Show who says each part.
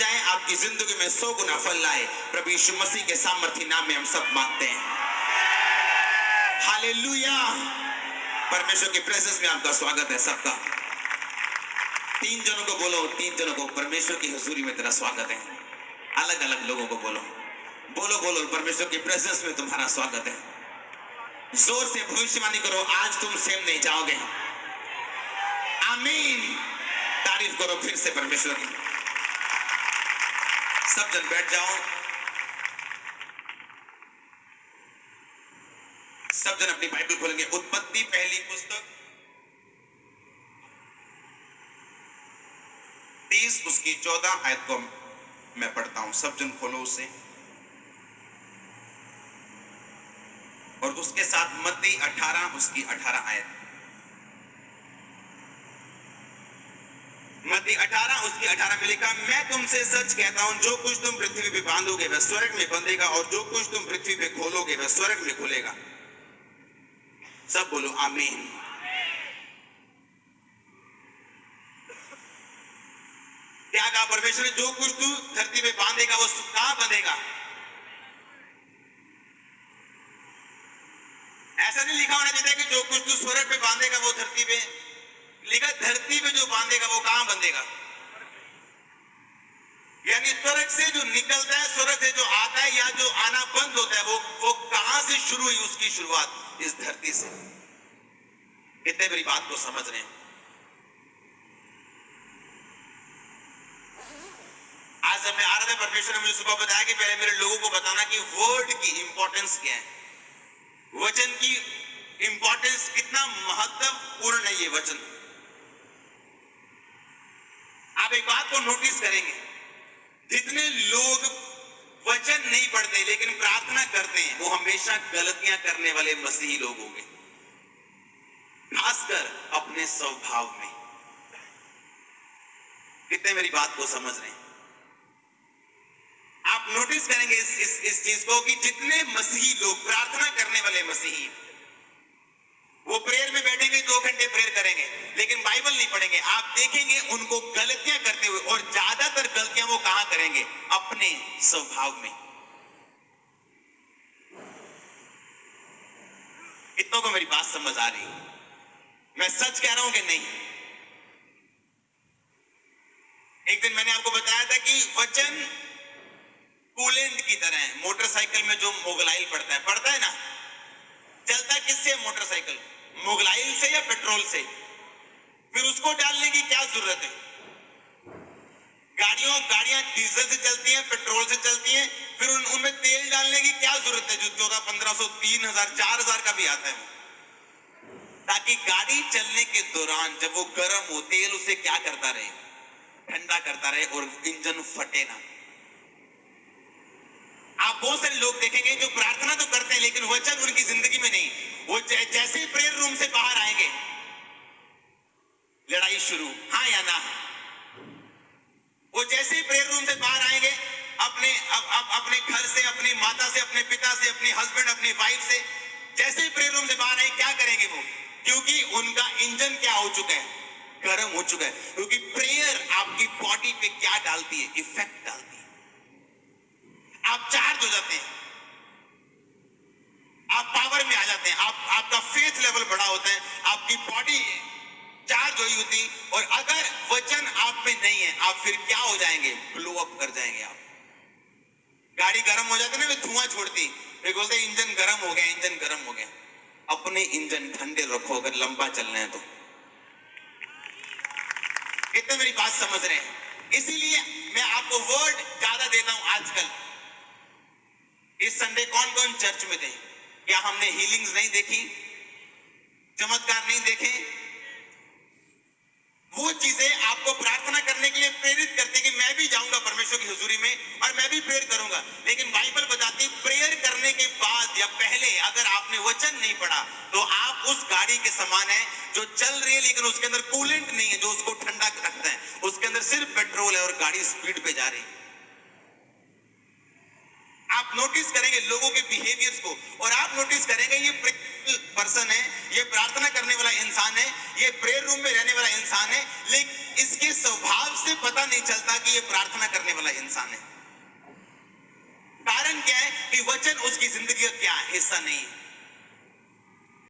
Speaker 1: लाए, आपकी जिंदगी में 100 गुना फल लाए। प्रभु यीशु मसीह के सामर्थ्य नाम में हम सब मांगते हैं। हालेलुया। परमेश्वर की प्रेजेंस में आपका स्वागत है सबका। 3 जनों को बोलो, 3 जनों को, परमेश्वर की हुजूरी में तेरा स्वागत है। अलग अलग लोगों को बोलो, बोलो बोलो, परमेश्वर की प्रेजेंस में तुम्हारा स्वागत है। जोर से भविष्यवाणी करो, आज तुम सेम नहीं जाओगे। आमीन। तारीफ करो फिर से परमेश्वर की। सब जन बैठ जाओ। सब जन अपनी बाइबल खोलेंगे। उत्पत्ति पहली पुस्तक 30 उसकी 14 आयत को मैं पढ़ता हूं। सब जन खोलो उसे। और उसके साथ मत्ती 18 उसकी 18 आयत। मत्ती 18 उसकी 18 में लिखा, मैं तुमसे सच कहता हूं, जो कुछ तुम पृथ्वी पे बांधोगे वह स्वर्ग में बंधेगा, और जो कुछ तुम पृथ्वी पे खोलोगे वह स्वर्ग में खुलेगा। सब बोलो आमीन। क्या कहा परमेश्वर ने? जो कुछ तू धरती पे बांधेगा वो कहां बंधेगा? ऐसा नहीं लिखा होना चाहिए कि जो कुछ तू स्वर्ग पे बांधेगा वो धरती पे। लिखा धरती पे जो बांधेगा वो कहां बंधेगा। यानी स्वर्ग से जो निकलता है, स्वर्ग से जो आता है या जो आना बंद होता है, वो कहां से शुरू हुई? उसकी शुरुआत इस धरती से। कितने मेरी बात को समझ रहे हैं? आज जब मैं आ रहा था, परमेश्वर ने मुझे सुबह बताया कि पहले मेरे लोगों को बताना कि वर्ड की इंपॉर्टेंस क्या है, वचन की इंपॉर्टेंस कितना महत्वपूर्ण है ये वचन। आप एक बात को नोटिस करेंगे, जितने लोग वचन नहीं पढ़ते लेकिन प्रार्थना करते हैं, वो हमेशा गलतियां करने वाले मसीही लोग होंगे, खासकर अपने स्वभाव में। कितने मेरी बात को समझ रहे हैं? आप नोटिस करेंगे इस चीज को कि जितने मसीही लोग, प्रार्थना करने वाले मसीही, वो प्रेयर में बैठेंगे, 2 घंटे प्रेयर करेंगे लेकिन बाइबल नहीं पढ़ेंगे। आप देखेंगे उनको गलतियां करते हुए, और ज्यादातर गलतियां वो कहां करेंगे? अपने स्वभाव में। कितनों को मेरी बात समझ आ रही? मैं सच कह रहा हूं कि नहीं? एक दिन मैंने आपको बताया था कि वचन कूलेंट की तरह है। मोटरसाइकिल में जो मोबिलाइल पड़ता है ना, चलता किससे मोटरसाइकिल? मोबिलाइल से या पेट्रोल से? फिर उसको डालने की क्या जरूरत है? गाड़ियां डीजल से चलती हैं, पेट्रोल से चलती हैं, फिर उनमें तेल डालने की क्या जरूरत है जो 1400, 1500, 3000, 4000 का भी आता है? ताकि गाड़ी चलने के दौरान जब वो गर्म हो, तेल उसे क्या करता रहे? ठंडा करता रहे और इंजन फटे ना। आप बहुत सारे लोग देखेंगे जो प्रार्थना तो करते हैं लेकिन वचन उनकी जिंदगी में नहीं। वो जैसे ही प्रेयर रूम से बाहर आएंगे, लड़ाई शुरू, हाँ या ना। वो जैसे ही प्रेयर रूम से बाहर आएंगे, अपने घर से, अपनी माता से, अपने पिता से, अपनी हस्बैंड, अपनी वाइफ से, जैसे ही प्रेयर रूम से बाहर आए, क्या करेंगे वो? क्योंकि उनका इंजन क्या हो चुका है? गर्म हो चुका है। क्योंकि प्रेयर आपकी बॉडी पे क्या डालती है? इफेक्ट डालती है। आप चार्ज हो जाते हैं, आप पावर में आ जाते हैं, आपका फेथ लेवल बड़ा होता है, आपकी बॉडी चार्ज हुई होती। और अगर वचन आप में नहीं है, आप फिर क्या हो जाएंगे? ब्लो अप कर जाएंगे आप। गाड़ी गर्म हो जाती है ना, धुआं छोड़ती, वे बोलते हैं इंजन गर्म हो गया, इंजन गर्म हो गया। अपने इंजन ठंडे रखो अगर लंबा चलना है तो। कितने मेरी बात समझ रहे हैं? इसीलिए मैं आपको वर्ड ज्यादा देता हूं आजकल। इस संडे कौन कौन चर्च में थे? क्या हमने हीलिंग्स नहीं देखी? चमत्कार नहीं देखे? वो चीजें आपको प्रार्थना करने के लिए प्रेरित करती कि मैं भी जाऊंगा परमेश्वर की हुजूरी में और मैं भी प्रेयर करूंगा। लेकिन बाइबल बताती प्रेयर करने के बाद या पहले अगर आपने वचन नहीं पढ़ा तो आप उस गाड़ी के समान है जो चल रही है लेकिन उसके अंदर कूलेंट नहीं है जो उसको ठंडा रखता है। उसके अंदर सिर्फ पेट्रोल है और गाड़ी स्पीड पे जा रही है। आप नोटिस करेंगे लोगों के बिहेवियर्स को, और आप नोटिस करेंगे ये पर्सन है, ये प्रार्थना करने वाला इंसान है, ये प्रेयर रूम में रहने वाला इंसान है, लेकिन इसके स्वभाव से पता नहीं चलता कि ये प्रार्थना करने वाला इंसान है। कारण क्या है कि वचन उसकी जिंदगी का क्या हिस्सा नहीं है।